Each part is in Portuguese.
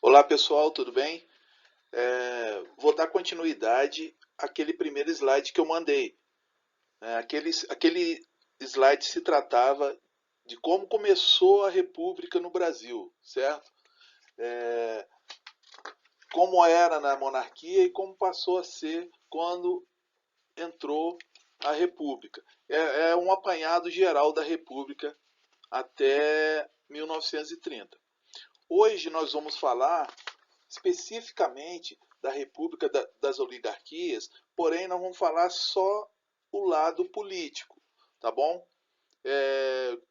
Olá pessoal, tudo bem? Vou dar continuidade àquele primeiro slide que eu mandei. Aquele slide se tratava de como começou a República no Brasil, certo? Como era na monarquia e como passou a ser quando entrou a República. É um apanhado geral da República até 1930. Hoje nós vamos falar especificamente da República das Oligarquias, porém não vamos falar só o lado político, tá bom?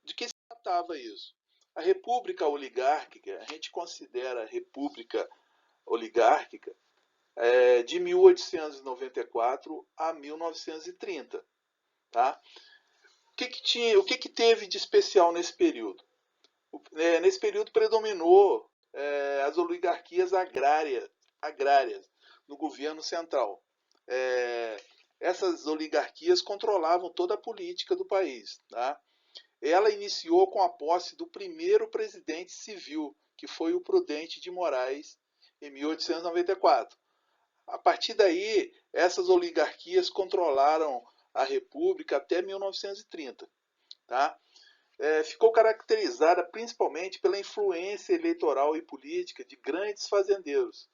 De que se tratava isso? A República Oligárquica, a gente considera a República Oligárquica de 1894 a 1930, tá? O que teve de especial nesse período? Nesse período predominou as oligarquias agrárias no governo central. Essas oligarquias controlavam toda a política do país. Tá? Ela iniciou com a posse do primeiro presidente civil, que foi o Prudente de Moraes, em 1894. A partir daí, essas oligarquias controlaram a República até 1930. Tá? Ficou caracterizada principalmente pela influência eleitoral e política de grandes fazendeiros,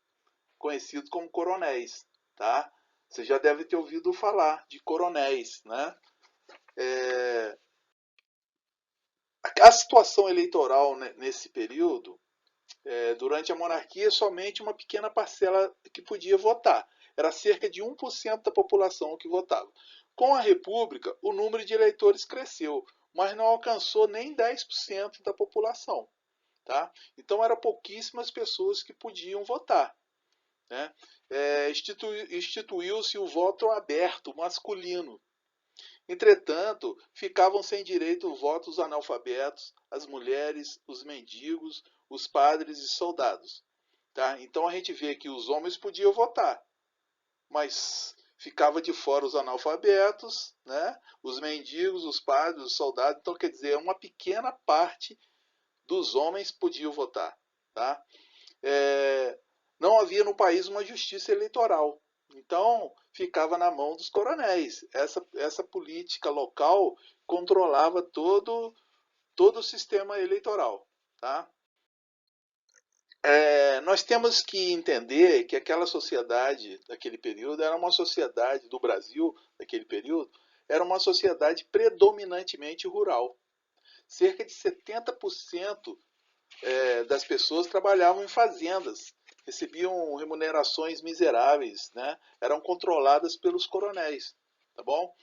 conhecidos como coronéis. Tá? Você já deve ter ouvido falar de coronéis. Né? A situação eleitoral nesse período, durante a monarquia, somente uma pequena parcela que podia votar. Era cerca de 1% da população que votava. Com a República, o número de eleitores cresceu, mas não alcançou nem 10% da população. Tá? Então, eram pouquíssimas pessoas que podiam votar. Né? Instituiu-se o voto aberto, masculino. Entretanto, ficavam sem direito ao voto os analfabetos, as mulheres, os mendigos, os padres e soldados. Tá? Então, a gente vê que os homens podiam votar, mas ficava de fora os analfabetos, né? Os mendigos, os padres, os soldados. Então, quer dizer, uma pequena parte dos homens podiam votar. Tá? Não havia no país uma justiça eleitoral. Então, ficava na mão dos coronéis. Essa política local controlava todo o sistema eleitoral. Tá? Nós temos que entender que aquela sociedade daquele período era uma sociedade do Brasil, daquele período, era uma sociedade predominantemente rural. Cerca de 70% das pessoas trabalhavam em fazendas, recebiam remunerações miseráveis, né? Eram controladas pelos coronéis, tá bom?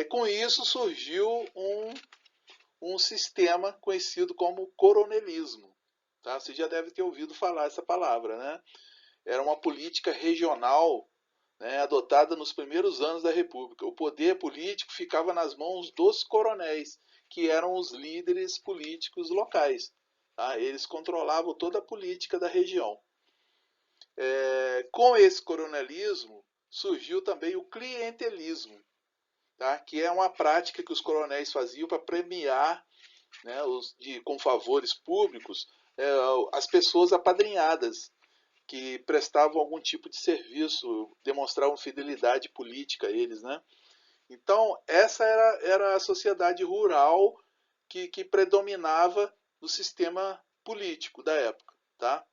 Com isso surgiu um sistema conhecido como coronelismo. Tá? Você já deve ter ouvido falar essa palavra, né? Era uma política regional, né, adotada nos primeiros anos da República. O poder político ficava nas mãos dos coronéis, que eram os líderes políticos locais. Tá? Eles controlavam toda a política da região. Com esse coronelismo surgiu também o clientelismo, tá? Que é uma prática que os coronéis faziam para premiar, né, com favores públicos, as pessoas apadrinhadas que prestavam algum tipo de serviço, demonstravam fidelidade política a eles, né? Então, essa era a sociedade rural que predominava no sistema político da época, tá?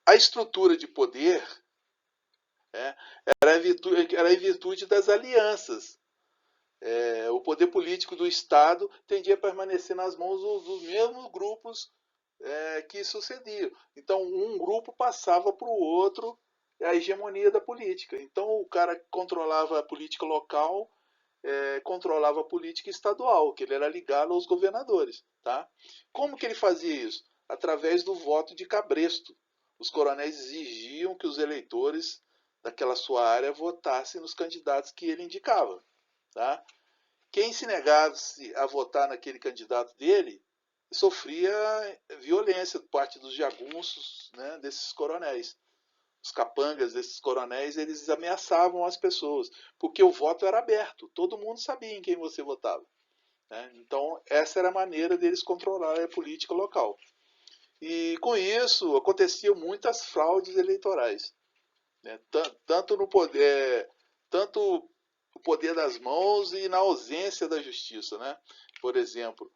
A estrutura de poder é, era em virtude das alianças. O poder político do Estado tendia a permanecer nas mãos dos mesmos grupos que sucediam. Então, um grupo passava para o outro a hegemonia da política. Então, o cara que controlava a política local controlava a política estadual, que ele era ligado aos governadores. Tá? Como que ele fazia isso? Através do voto de cabresto. Os coronéis exigiam que os eleitores daquela sua área votassem nos candidatos que ele indicava. Tá? Quem se negasse a votar naquele candidato dele sofria violência por parte dos jagunços, né, desses coronéis. Os capangas desses coronéis, eles ameaçavam as pessoas, porque o voto era aberto, todo mundo sabia em quem você votava. Né? Então, essa era a maneira deles controlar a política local. E com isso aconteciam muitas fraudes eleitorais, né? Tanto no poder, tanto o poder das mãos e na ausência da justiça, né? Por exemplo,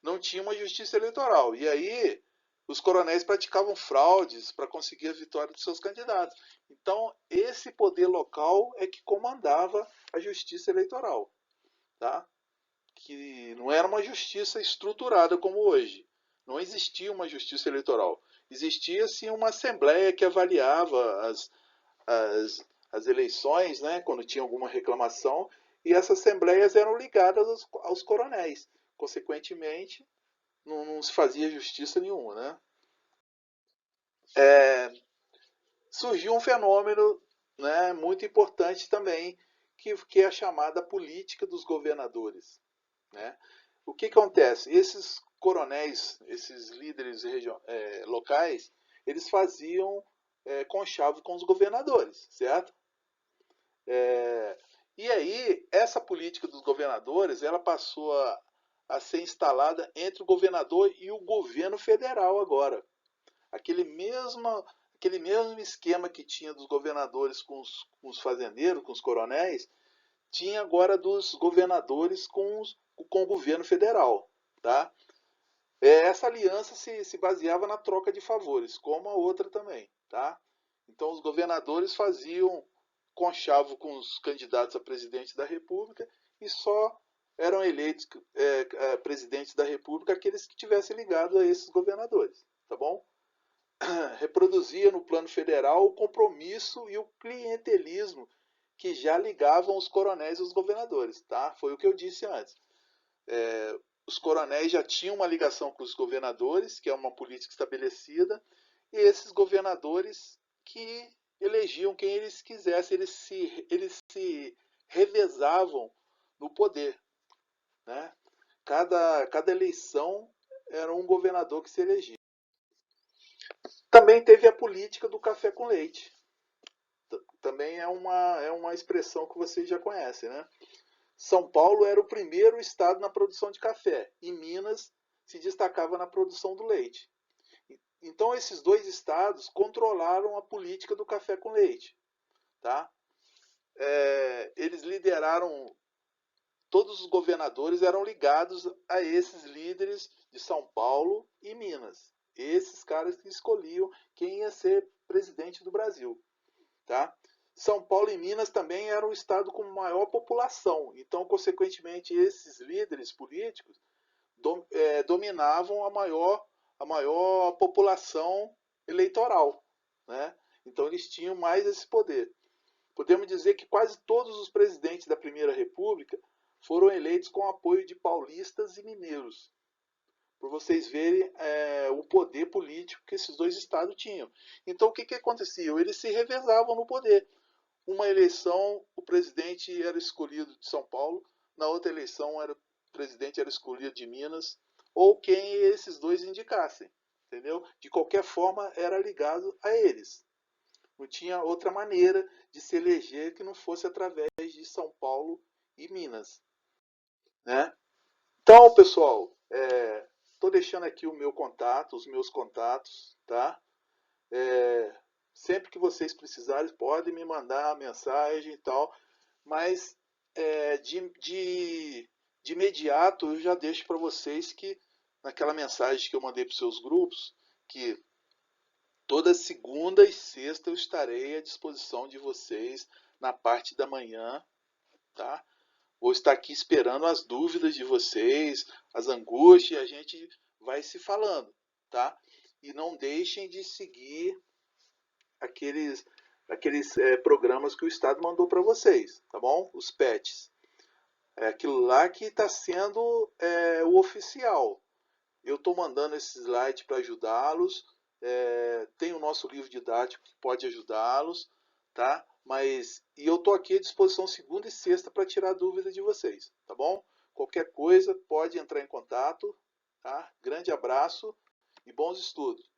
não tinha uma justiça eleitoral. E aí os coronéis praticavam fraudes para conseguir a vitória dos seus candidatos. Então, esse poder local é que comandava a justiça eleitoral, tá? Que não era uma justiça estruturada como hoje. Não existia uma justiça eleitoral. Existia, sim, uma assembleia que avaliava as eleições, né, quando tinha alguma reclamação, e essas assembleias eram ligadas aos coronéis. Consequentemente, não se fazia justiça nenhuma, né? Surgiu um fenômeno, né, muito importante também, que é a chamada política dos governadores, né? O que acontece? Esses coronéis, esses líderes locais, eles faziam conchavo com os governadores, certo? E aí, essa política dos governadores, ela passou a ser instalada entre o governador e o governo federal agora. Aquele mesmo, aquele mesmo esquema que tinha dos governadores com os fazendeiros, com os coronéis, tinha agora dos governadores com o governo federal. Tá? Essa aliança se baseava na troca de favores, como a outra também. Tá? Então, os governadores faziam conchavo com os candidatos a presidente da República e só eram eleitos presidentes da República aqueles que tivessem ligado a esses governadores. Tá bom? Reproduzia no plano federal o compromisso e o clientelismo que já ligavam os coronéis e os governadores. Tá? Foi o que eu disse antes. Os coronéis já tinham uma ligação com os governadores, que é uma política estabelecida, e esses governadores que elegiam quem eles quisessem, eles se revezavam no poder. Né? Cada eleição era um governador que se elegia. Também teve a política do café com leite. Também é uma expressão que vocês já conhecem, né? São Paulo era o primeiro estado na produção de café e Minas se destacava na produção do leite. Então esses dois estados controlaram a política do café com leite. Tá? Eles lideraram, todos os governadores eram ligados a esses líderes de São Paulo e Minas. Esses caras que escolhiam quem ia ser presidente do Brasil. Tá? São Paulo e Minas também eram o estado com maior população. Então, consequentemente, esses líderes políticos dominavam a maior população eleitoral. Né? Então, eles tinham mais esse poder. Podemos dizer que quase todos os presidentes da Primeira República foram eleitos com apoio de paulistas e mineiros. Para vocês verem o poder político que esses dois estados tinham. Então, o que acontecia? Eles se revezavam no poder. Uma eleição, o presidente era escolhido de São Paulo, na outra eleição, o presidente era escolhido de Minas, ou quem esses dois indicassem. Entendeu? De qualquer forma, era ligado a eles. Não tinha outra maneira de se eleger que não fosse através de São Paulo e Minas. Né? Então, pessoal, estou deixando aqui o meu contato, os meus contatos, tá? Sempre que vocês precisarem, podem me mandar mensagem e tal, mas de imediato eu já deixo para vocês que, naquela mensagem que eu mandei para os seus grupos, que toda segunda e sexta eu estarei à disposição de vocês na parte da manhã, tá? Vou estar aqui esperando as dúvidas de vocês, as angústias, e a gente vai se falando, tá? E não deixem de seguir aqueles programas que o Estado mandou para vocês, tá bom? Os PETs. É aquilo lá que está sendo o oficial. Eu estou mandando esse slide para ajudá-los. Tem o nosso livro didático que pode ajudá-los, tá? E eu estou aqui à disposição segunda e sexta para tirar dúvida de vocês, tá bom? Qualquer coisa pode entrar em contato, tá? Grande abraço e bons estudos.